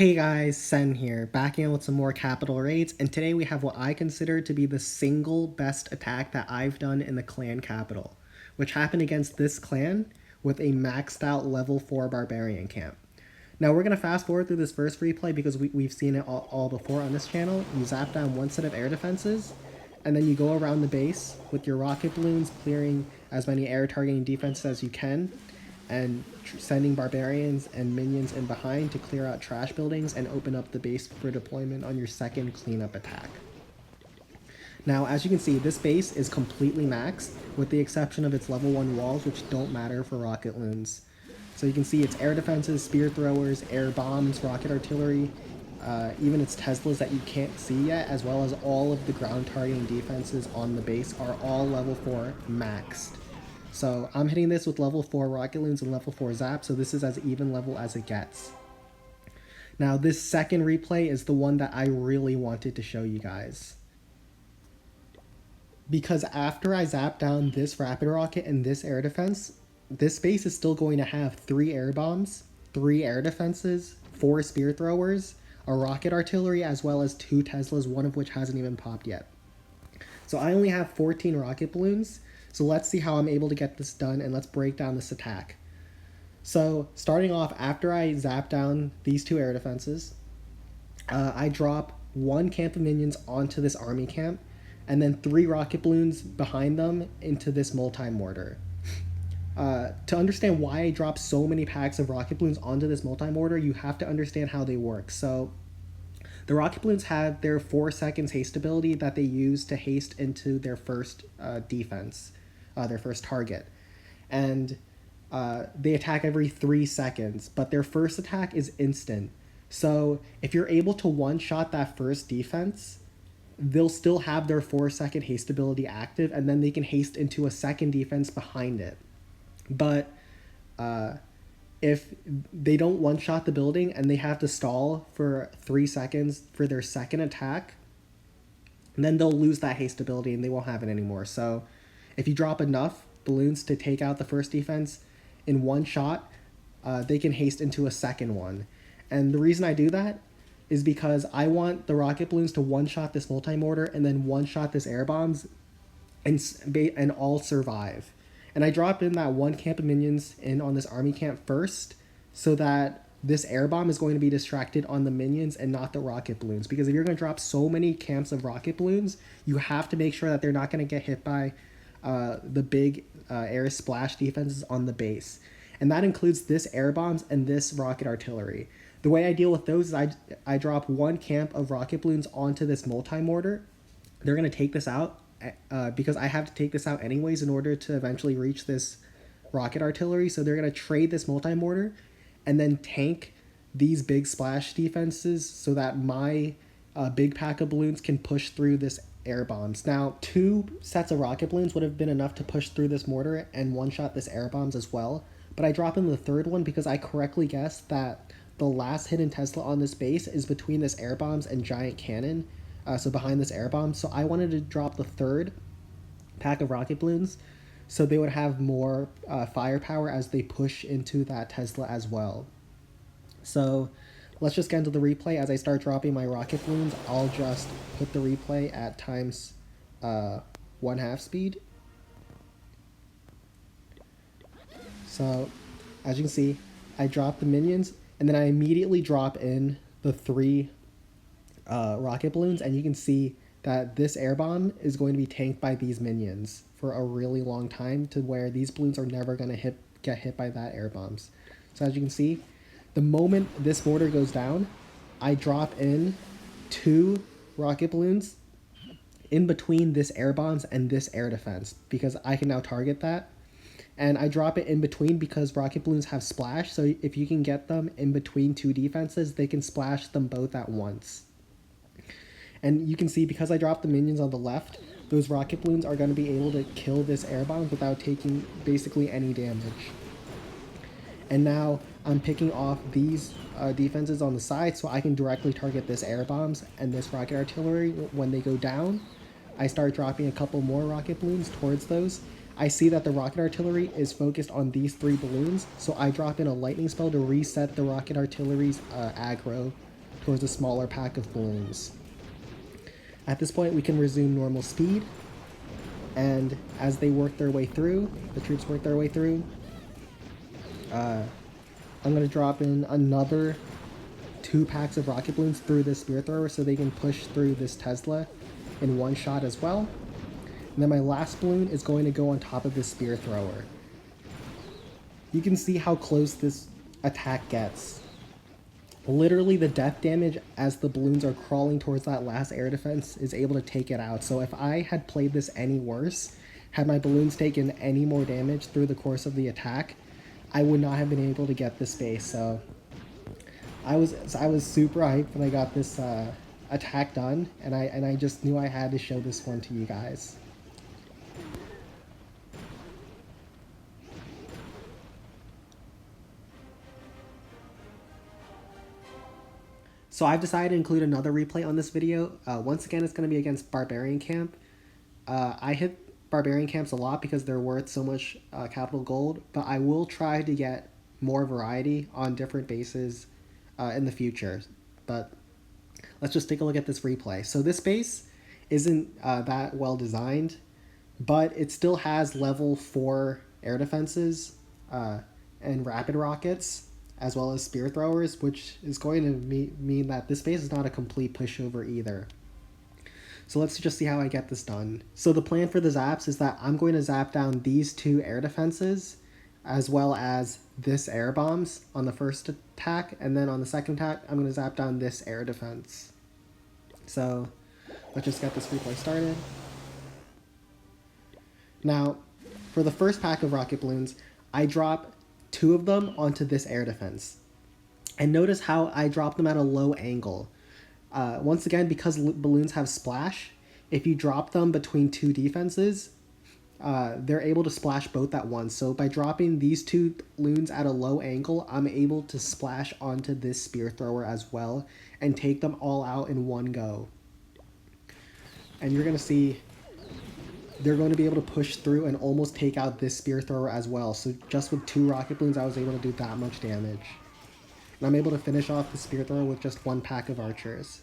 Hey guys, Sen here, back in with some more capital raids, and today we have what I consider to be the single best attack that I've done in the clan capital, which happened against this clan with a maxed out level 4 barbarian camp. Now we're going to fast forward through this first replay because we've seen it all before on this channel. You zap down one set of air defenses, and then you go around the base with your rocket balloons, clearing as many air targeting defenses as you can, and sending barbarians and minions in behind to clear out trash buildings and open up the base for deployment on your second cleanup attack. Now, as you can see, this base is completely maxed, with the exception of its level 1 walls, which don't matter for rocket loons. So you can see its air defenses, spear throwers, air bombs, rocket artillery, even its Teslas that you can't see yet, as well as all of the ground targeting defenses on the base are all level 4 maxed. So I'm hitting this with level 4 rocket loons and level 4 zap, so this is as even level as it gets. Now this second replay is the one that I really wanted to show you guys. Because after I zap down this rapid rocket and this air defense, this base is still going to have 3 air bombs, 3 air defenses, 4 spear throwers, a rocket artillery, as well as 2 Teslas, one of which hasn't even popped yet. So I only have 14 rocket balloons. So let's see how I'm able to get this done, and let's break down this attack. So starting off, after I zap down these 2 air defenses, I drop 1 camp of minions onto this army camp, and then 3 rocket balloons behind them into this multi-mortar. To understand why I drop so many packs of rocket balloons onto this multi-mortar, you have to understand how they work. So the rocket balloons have their 4 seconds haste ability that they use to haste into their first defense. Their first target, and they attack every 3 seconds, but their first attack is instant. So if you're able to one-shot that first defense, they'll still have their 4-second haste ability active, and then they can haste into a second defense behind it. But if they don't one-shot the building and they have to stall for 3 seconds for their second attack, then they'll lose that haste ability and they won't have it anymore. So if you drop enough balloons to take out the first defense in one shot, they can haste into a second one. And the reason I do that is because I want the rocket balloons to one-shot this multi-mortar and then one-shot this air bombs and all survive. And I drop in that 1 camp of minions in on this army camp first, so that this air bomb is going to be distracted on the minions and not the rocket balloons. Because if you're going to drop so many camps of rocket balloons, you have to make sure that they're not going to get hit by the big air splash defenses on the base. And that includes this air bombs and this rocket artillery. The way I deal with those is I drop 1 camp of rocket balloons onto this multi-mortar. They're going to take this out because I have to take this out anyways in order to eventually reach this rocket artillery. So they're going to trade this multi-mortar and then tank these big splash defenses so that my big pack of balloons can push through this air bombs. Now, 2 sets of rocket balloons would have been enough to push through this mortar and one-shot this air bombs as well, but I drop in the 3rd one because I correctly guessed that the last hidden Tesla on this base is between this air bombs and giant cannon, so behind this air bomb. So I wanted to drop the 3rd pack of rocket balloons so they would have more firepower as they push into that Tesla as well. So let's just get into the replay. As I start dropping my rocket balloons, I'll just put the replay at times 1/2 speed. So as you can see, I drop the minions and then I immediately drop in the 3 rocket balloons, and you can see that this air bomb is going to be tanked by these minions for a really long time, to where these balloons are never going to get hit by that air bombs. So as you can see, the moment this mortar goes down, I drop in 2 rocket balloons in between this air bombs and this air defense, because I can now target that. And I drop it in between because rocket balloons have splash, so if you can get them in between 2 defenses, they can splash them both at once. And you can see, because I dropped the minions on the left, those rocket balloons are going to be able to kill this air bomb without taking basically any damage. And now I'm picking off these defenses on the side so I can directly target this air bombs and this rocket artillery when they go down. I start dropping a couple more rocket balloons towards those. I see that the rocket artillery is focused on these 3 balloons, so I drop in a lightning spell to reset the rocket artillery's aggro towards a smaller pack of balloons. At this point, we can resume normal speed, and as they work their way through, the troops work their way through, I'm going to drop in another 2 packs of rocket balloons through this spear thrower so they can push through this Tesla in one shot as well. And then my last balloon is going to go on top of this spear thrower. You can see how close this attack gets. Literally the death damage as the balloons are crawling towards that last air defense is able to take it out. So if I had played this any worse, had my balloons taken any more damage through the course of the attack, I would not have been able to get this base. So I was super hyped when I got this attack done, and I just knew I had to show this one to you guys. So I've decided to include another replay on this video. Once again, it's going to be against Barbarian Camp. I hit Barbarian Camps a lot because they're worth so much capital gold, but I will try to get more variety on different bases in the future. But let's just take a look at this replay. So this base isn't that well designed, but it still has level 4 air defenses and rapid rockets, as well as spear throwers, which is going to mean that this base is not a complete pushover either. So let's just see how I get this done. So the plan for the zaps is that I'm going to zap down these 2 air defenses, as well as this air bombs on the first attack, and then on the second attack, I'm going to zap down this air defense. So let's just get this replay started. Now, for the first pack of rocket balloons, I drop 2 of them onto this air defense. And notice how I drop them at a low angle. Once again, because balloons have splash, if you drop them between 2 defenses, they're able to splash both at once. So by dropping these 2 loons at a low angle, I'm able to splash onto this spear thrower as well and take them all out in one go. And you're going to see they're going to be able to push through and almost take out this spear thrower as well. So just with 2 rocket balloons, I was able to do that much damage. And I'm able to finish off the spear thrower with just 1 pack of archers.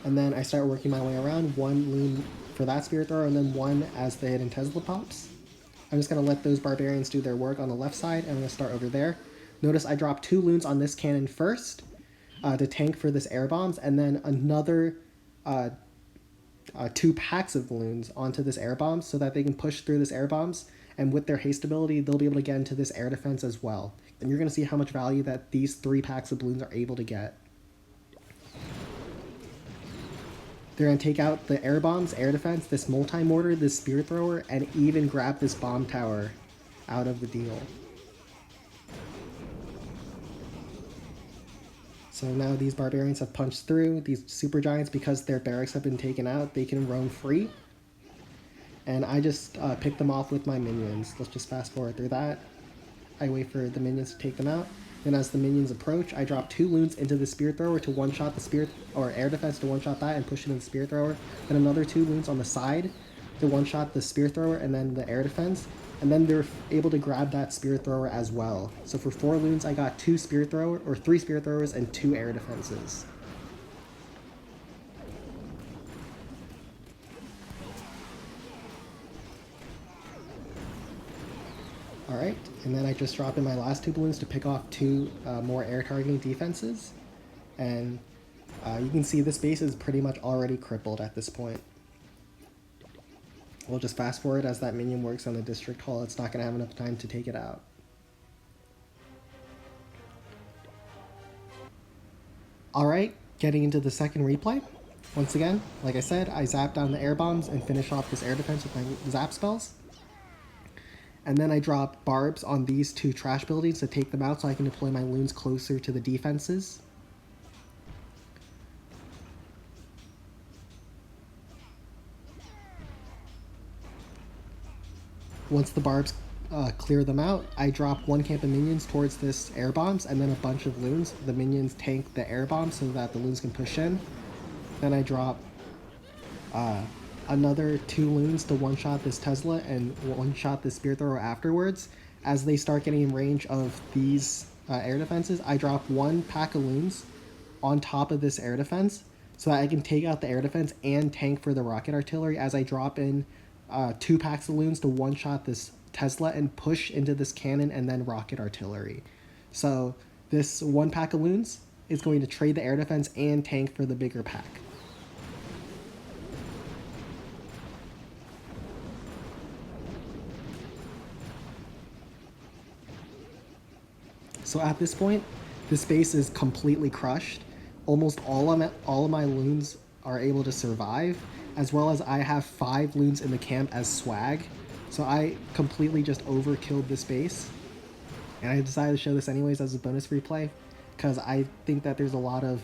And then I start working my way around, 1 loon for that spear thrower, and then 1 as the hidden Tesla pops. I'm just going to let those barbarians do their work on the left side, and I'm going to start over there. Notice I dropped 2 loons on this cannon first to tank for this air bombs, and then another 2 packs of loons onto this air bombs so that they can push through this air bombs, and with their haste ability, they'll be able to get into this air defense as well. And you're going to see how much value that these 3 packs of balloons are able to get. They're going to take out the air bombs, air defense, this multi-mortar, this spear thrower, and even grab this bomb tower out of the deal. So now these barbarians have punched through. These super giants, because their barracks have been taken out, they can roam free. And I just pick them off with my minions. Let's just fast forward through that. I wait for the minions to take them out. Then as the minions approach, I drop 2 loons into the spear thrower to one-shot the spear, or air defense to one-shot that and push it into the spear thrower. Then another 2 loons on the side to one-shot the spear thrower and then the air defense. And then they're able to grab that spear thrower as well. So for 4 loons, I got 3 spear throwers and 2 air defenses. Alright, and then I just drop in my last 2 balloons to pick off 2 more air targeting defenses. And you can see this base is pretty much already crippled at this point. We'll just fast forward as that minion works on the district hall. It's not going to have enough time to take it out. Alright, getting into the second replay. Once again, like I said, I zap down the air bombs and finish off this air defense with my zap spells. And then I drop barbs on these 2 trash buildings to take them out so I can deploy my loons closer to the defenses. Once the barbs clear them out, I drop 1 camp of minions towards this air bombs and then a bunch of loons. The minions tank the air bombs so that the loons can push in. Then I drop another 2 loons to one-shot this Tesla and one-shot this spear thrower afterwards. As they start getting in range of these air defenses, I drop 1 pack of loons on top of this air defense so that I can take out the air defense and tank for the rocket artillery as I drop in 2 packs of loons to one-shot this Tesla and push into this cannon and then rocket artillery. So this 1 pack of loons is going to trade the air defense and tank for the bigger pack. So at this point, this base is completely crushed. Almost all of my loons are able to survive, as well as I have 5 loons in the camp as swag. So I completely just overkilled this base. And I decided to show this anyways as a bonus replay, because I think that there's a lot of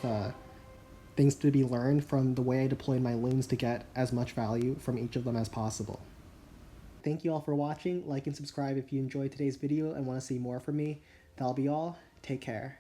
things to be learned from the way I deployed my loons to get as much value from each of them as possible. Thank you all for watching. Like and subscribe if you enjoyed today's video and want to see more from me. That'll be all. Take care.